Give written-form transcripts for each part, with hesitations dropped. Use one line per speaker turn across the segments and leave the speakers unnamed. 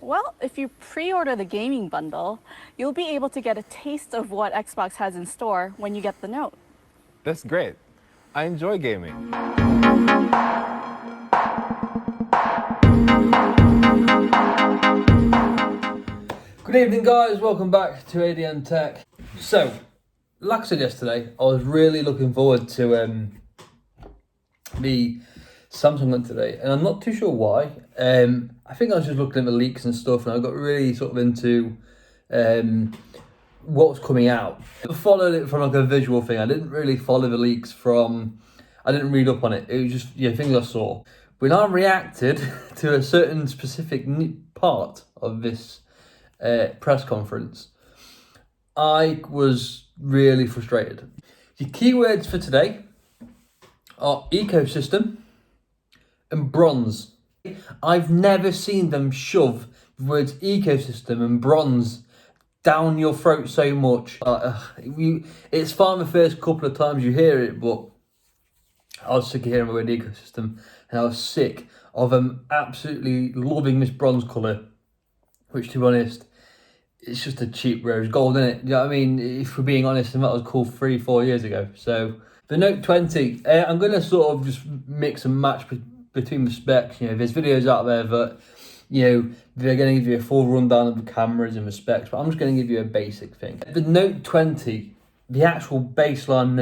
Well, if you pre-order the gaming bundle, you'll be able to get a taste of what Xbox has in store when you get the Note.
That's great. I enjoy gaming.
Good evening, guys. Welcome back to ADN Tech. So, like I said yesterday, I was really looking forward to the Samsung one today, and I'm not too sure why. I think I was just looking at the leaks and stuff, and I got really sort of into what was coming out. I followed it from like a visual thing. I didn't really follow the leaks from. I didn't read up on it. It was just things I saw. When I reacted to a certain specific part of this press conference, I was really frustrated. The keywords for today are ecosystem and bronze. I've never seen them shove the words ecosystem and bronze down your throat so much. It's fine the first couple of times you hear it, but I was sick of hearing the word ecosystem, and I was sick of them absolutely loving this bronze colour, which, to be honest, it's just a cheap rose gold, isn't it? You know what I mean? If we're being honest, and that was cool 3-4 years ago. So the Note 20, I'm going to sort of just mix and match between the specs. There's videos out there that, they're going to give you a full rundown of the cameras and the specs, but I'm just going to give you a basic thing. The Note 20, the actual baseline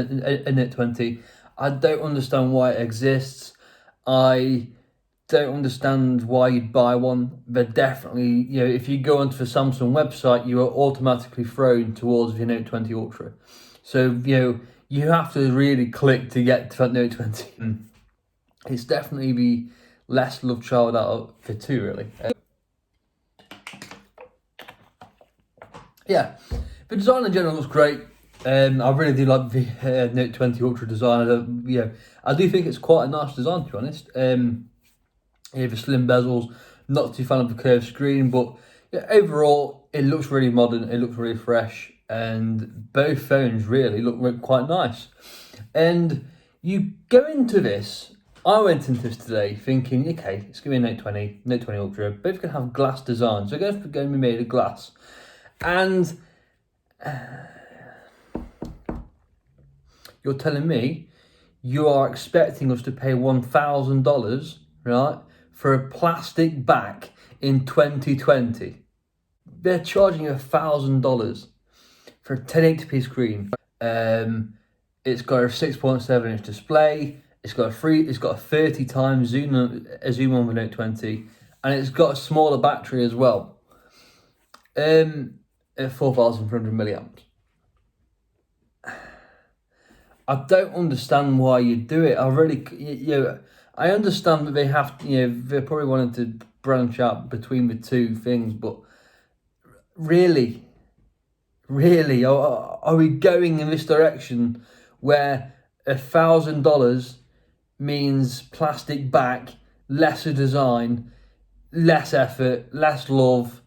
Note 20, I don't understand why it exists. I don't understand why you'd buy one. They're definitely, if you go onto the Samsung website, you are automatically thrown towards the Note 20 Ultra. So, you have to really click to get to that Note 20. It's definitely the less loved child out of the two, really. The design in general looks great. I really do like the Note 20 Ultra design. I do think it's quite a nice design, to be honest. The slim bezels, not too fan of the curved screen, but overall it looks really modern, it looks really fresh, and both phones really look quite nice. And you go into this, I went into this today thinking, okay, it's going to be a Note 20 Ultra, both going to have glass designs, so they're going to be made of glass. And you're telling me you are expecting us to pay $1,000, right, for a plastic back in 2020. They're charging you $1,000 for a 1080p screen. It's got a 6.7-inch display. It's got a 30 times zoom on the Note 20, and it's got a smaller battery as well. At 4,400 milliamps. I don't understand why you do it. I understand that they have, they probably wanted to branch out between the two things, but really, are we going in this direction where $1,000 means plastic back, lesser design, less effort, less love?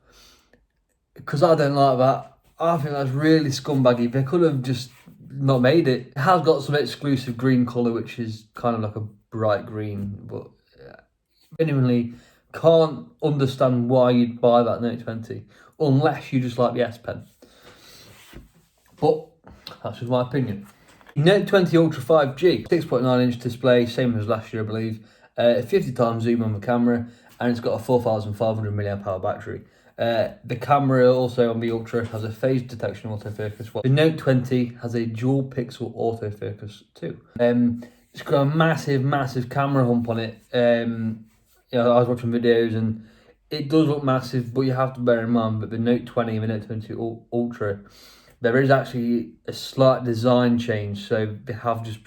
Because I don't like that. I think that's really scumbaggy. They could have just not made it. It has got some exclusive green colour, which is kind of like a bright green, but genuinely can't understand why you'd buy that Note 20 unless you just like the S Pen. But that's just my opinion. Note 20 Ultra 5G, 6.9-inch display, same as last year, I believe. 50 times zoom on the camera, and it's got a 4,500 mAh battery. The camera also on the Ultra has a phase detection autofocus. The Note 20 has a dual pixel autofocus too. It's got a massive camera hump on it. I was watching videos and it does look massive, but you have to bear in mind that the Note 20 and the Note 20 Ultra, there is actually a slight design change, so they have just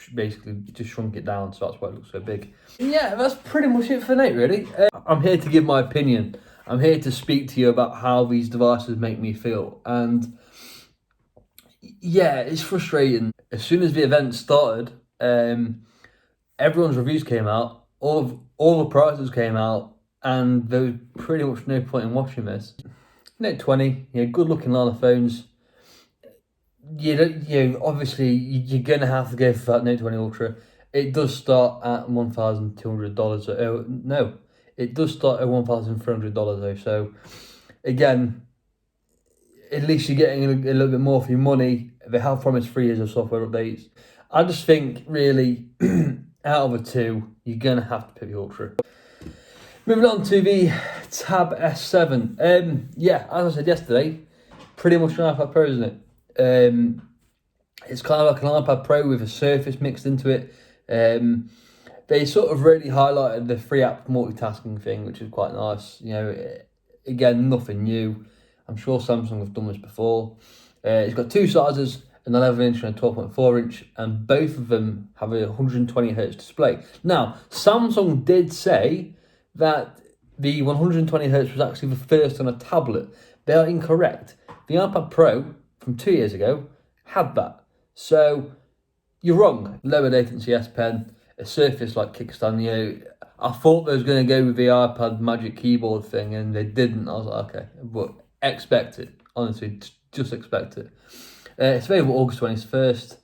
shrunk it down, so that's why it looks so big. Yeah, that's pretty much it for Note, really. I'm here to give my opinion. I'm here to speak to you about how these devices make me feel. And yeah, it's frustrating. As soon as the event started, everyone's reviews came out, all the prices came out, and there was pretty much no point in watching this. Note 20, good looking line of phones. Obviously you're gonna have to go for that Note 20 Ultra. It does start at $1,200. No, it does start at $1,300 though. So again, at least you're getting a little bit more for your money. They have promised 3 years of software updates. I just think, really, out of the two, you're going to have to pick the Ultra. Moving on to the Tab S7. Yeah, as I said yesterday, pretty much an iPad Pro, isn't it? It's kind of like an iPad Pro with a Surface mixed into it. They sort of really highlighted the 3-app multitasking thing, which is quite nice. You know, again, nothing new. I'm sure Samsung have done this before. It's got two sizes, an 11-inch and a 12.4-inch, and both of them have a 120Hz display. Now, Samsung did say that the 120Hz was actually the first on a tablet. They are incorrect. The iPad Pro from 2 years ago had that. So, you're wrong. Lower latency S Pen, a Surface like kickstand. You know, I thought they was going to go with the iPad Magic Keyboard thing, and they didn't. I was like, okay, but expect it. Honestly, just expect it. It's available August 21st,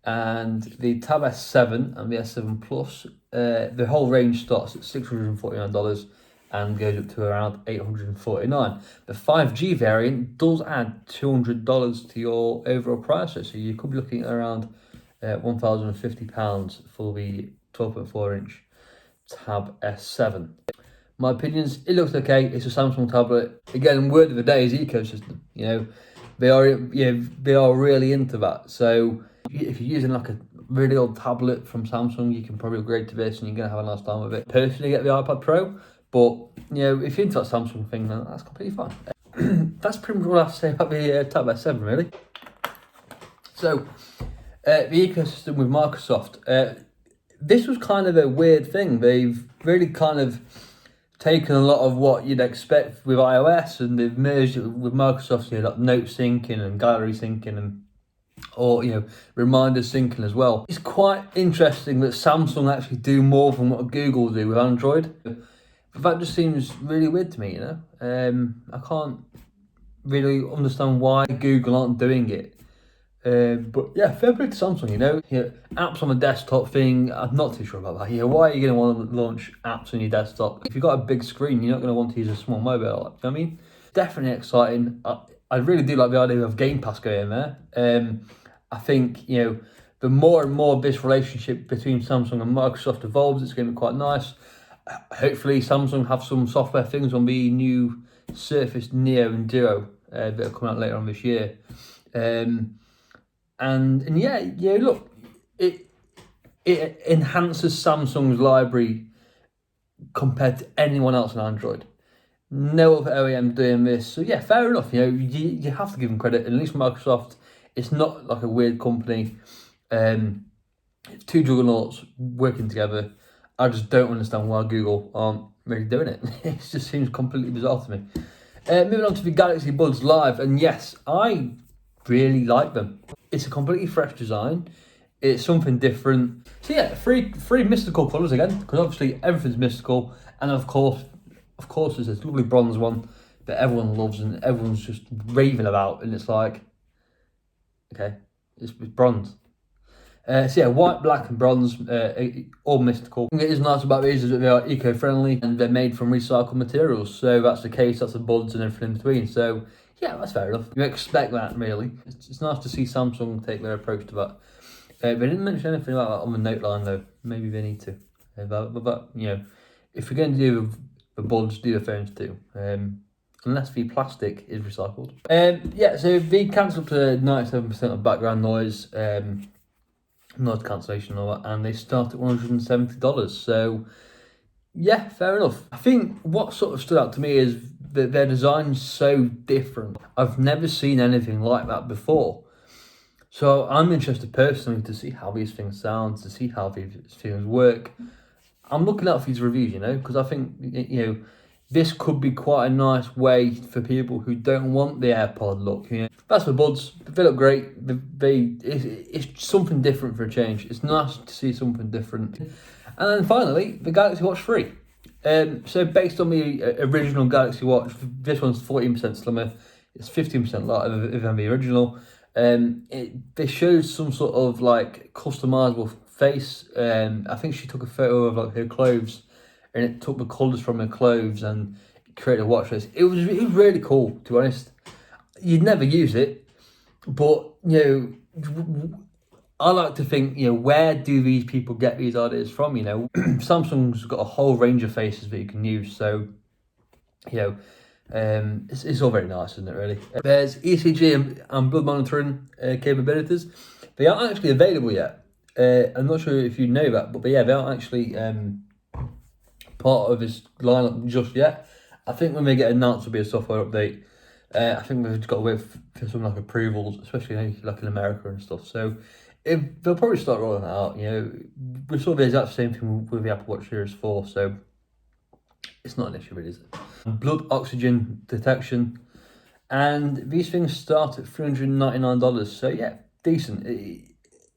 and the Tab S7 and the S7 Plus, the whole range starts at $649 and goes up to around $849. The 5G variant does add $200 to your overall price, so you could be looking at around £1,050 for the 12.4-inch Tab S7. My opinions, it looks okay. It's a Samsung tablet. Again, word of the day is ecosystem. You know, they are really into that. So if you're using like a really old tablet from Samsung, you can probably upgrade to this and you're gonna have a nice time with it. Personally, get the iPad Pro, but you know, if you're into that Samsung thing, then that's completely fine. That's pretty much what I have to say about the Tab S7, really. So the ecosystem with Microsoft. This was kind of a weird thing. They've really kind of taken a lot of what you'd expect with iOS and they've merged it with Microsoft, you know, like note syncing and gallery syncing and reminder syncing as well. It's quite interesting that Samsung actually do more than what Google do with Android. But that just seems really weird to me, you know. I can't really understand why Google aren't doing it. But yeah, fair play to Samsung, you know. Apps on the desktop thing, I'm not too sure about that. You know, why are you going to want to launch apps on your desktop? If you've got a big screen, you're not going to want to use a small mobile. You know what I mean? Definitely exciting. I really do like the idea of Game Pass going there. I think, you know, the more and more this relationship between Samsung and Microsoft evolves, it's going to be quite nice. Hopefully Samsung have some software things on the new Surface Neo and Duo that are coming out later on this year. And yeah, look, it enhances Samsung's library compared to anyone else on Android. No other OEM doing this, so yeah, fair enough. You know, you have to give them credit. At least Microsoft, it's not like a weird company. It's two juggernauts working together. I just don't understand why Google aren't really doing it. It just seems completely bizarre to me. Moving on to the Galaxy Buds Live, and yes, I really like them. It's a completely fresh design. It's something different. So yeah, three mystical colours again, because obviously everything's mystical, and of course, there's this lovely bronze one that everyone loves and everyone's just raving about, and it's like, okay, it's bronze. So yeah, white, black and bronze, all mystical. What is nice about these is that they are eco-friendly and they're made from recycled materials. So that's the case, that's the buds and everything in between. So yeah, that's fair enough. You expect that, really. It's nice to see Samsung take their approach to that. They didn't mention anything about that on the note line, though. Maybe they need to. But you know, if you're going to do the buds, do the phones too. Unless the plastic is recycled. Yeah, so they cancelled to 97% of background noise, noise cancellation and all that, and they start at $170. So yeah, fair enough. I think what sort of stood out to me is that their design's so different. I've never seen anything like that before. So I'm interested personally to see how these things sound, to see how these things work. I'm looking out for these reviews, you know, because I think, you know, this could be quite a nice way for people who don't want the AirPod look. You know, that's the buds. They look great. It's something different for a change. It's nice to see something different. And then finally, the Galaxy Watch 3. So based on the original Galaxy Watch, this one's 14% slimmer. It's 15% lighter than the original. They showed some sort of like customizable face. I think she took a photo of like her clothes, and it took the colours from her clothes and create a watch list. It was really cool, to be honest. You'd never use it, but I like to think, where do these people get these ideas from? Samsung's got a whole range of faces that you can use, so it's all very nice, isn't it? Really. There's ECG and blood monitoring capabilities. They aren't actually available yet. I'm not sure if you know that, but they aren't actually part of this lineup just yet. I think when they get announced, there'll be a software update. I think we've got to wait for some like approvals, especially like in America and stuff. So they'll probably start rolling it out. We saw the exact same thing with the Apple Watch Series 4, so it's not an issue, really, is it? Blood oxygen detection, and these things start at $399. So yeah, decent.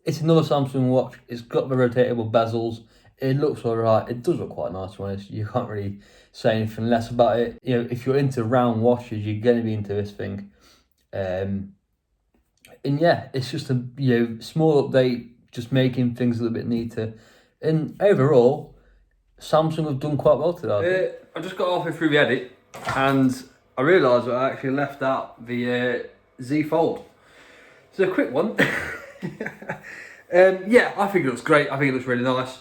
It's another Samsung watch. It's got the rotatable bezels. It looks alright. It does look quite nice, to be honest. You can't really say anything less about it. If you're into round watches, you're going to be into this thing. And yeah, it's just a small update, just making things a little bit neater. And overall, Samsung have done quite well today. I just got halfway through the edit, and I realised that I actually left out the Z Fold. It's a quick one. Yeah, I think it looks great. I think it looks really nice.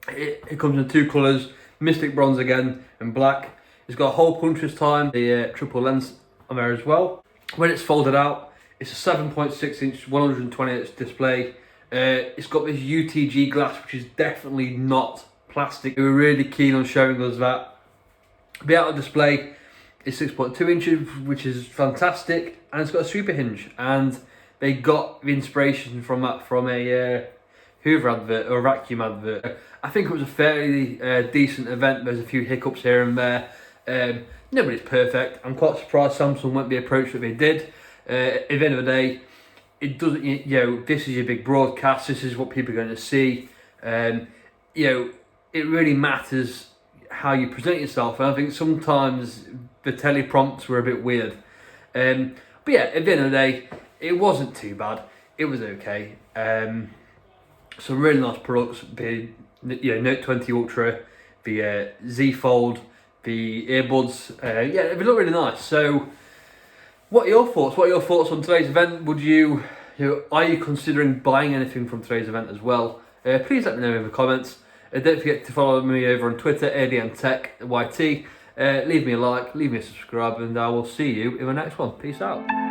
It comes in two colours, Mystic Bronze again and black. It's got a hole puncher's time, the triple lens on there as well. When it's folded out, it's a 7.6 inch 120Hz display. It's got this UTG glass, which is definitely not plastic. They were really keen on showing us that. The outer display is 6.2 inches, which is fantastic, and it's got a super hinge. And they got the inspiration from that from a Hoover advert or a vacuum advert. I think it was a fairly decent event. There's a few hiccups here and there. Nobody's perfect. I'm quite surprised Samsung went the approach that they did. At the end of the day, it doesn't. This is your big broadcast. This is what people are going to see. It really matters how you present yourself. And I think sometimes the teleprompts were a bit weird. But yeah, at the end of the day, it wasn't too bad. It was okay. Some really nice products. The Note 20 Ultra, the Z Fold, the earbuds. They look really nice. So, what are your thoughts? What are your thoughts on today's event? Would are you considering buying anything from today's event as well? Please let me know in the comments. Don't forget to follow me over on Twitter, ADNTechYT. Leave me a like, leave me a subscribe, and I will see you in the next one. Peace out.